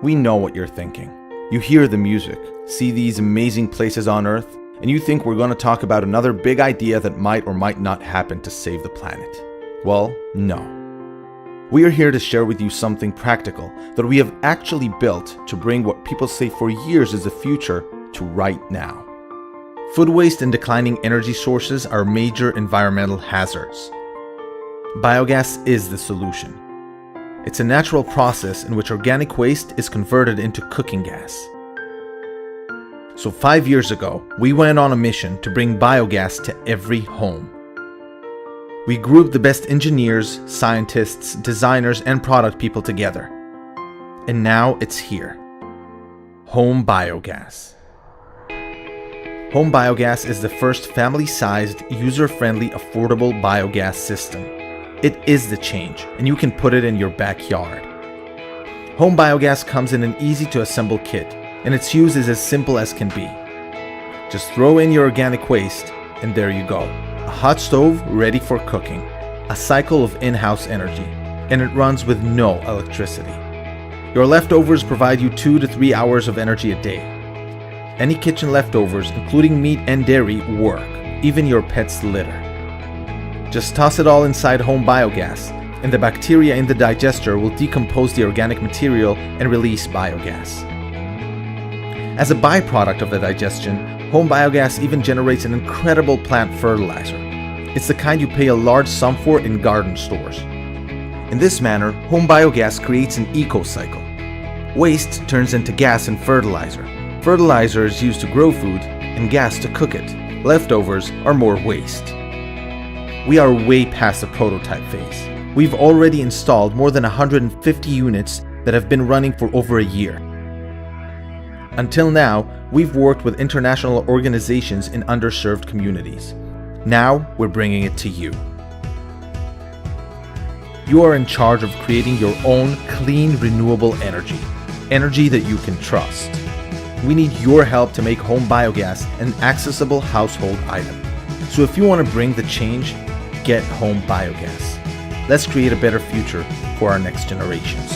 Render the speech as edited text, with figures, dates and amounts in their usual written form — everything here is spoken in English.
We know what you're thinking. You hear the music, see these amazing places on Earth, and you think we're going to talk about another big idea that might or might not happen to save the planet. Well, no. We are here to share with you something practical that we have actually built to bring what people say for years is the future to right now. Food waste and declining energy sources are major environmental hazards. Biogas is the solution. It's a natural process in which organic waste is converted into cooking gas. So 5 years ago, we went on a mission to bring biogas to every home. We grouped the best engineers, scientists, designers, and product people together. And now it's here. Home Biogas. Home Biogas is the first family-sized, user-friendly, affordable biogas system. It is the change, and you can put it in your backyard. Home Biogas comes in an easy-to-assemble kit, and its use is as simple as can be. Just throw in your organic waste, and there you go. A hot stove ready for cooking. A cycle of in-house energy, and it runs with no electricity. Your leftovers provide you 2 to 3 hours of energy a day. Any kitchen leftovers, including meat and dairy, work, even your pet's litter. Just toss it all inside Home Biogas, and the bacteria in the digester will decompose the organic material and release biogas. As a byproduct of the digestion, Home Biogas even generates an incredible plant fertilizer. It's the kind you pay a large sum for in garden stores. In this manner, Home Biogas creates an eco-cycle. Waste turns into gas and fertilizer. Fertilizer is used to grow food, and gas to cook it. Leftovers are more waste. We are way past the prototype phase. We've already installed more than 150 units that have been running for over a year. Until now, we've worked with international organizations in underserved communities. Now, we're bringing it to you. You are in charge of creating your own clean, renewable energy. Energy that you can trust. We need your help to make Home Biogas an accessible household item. So if you want to bring the change, get Home Biogas. Let's create a better future for our next generations.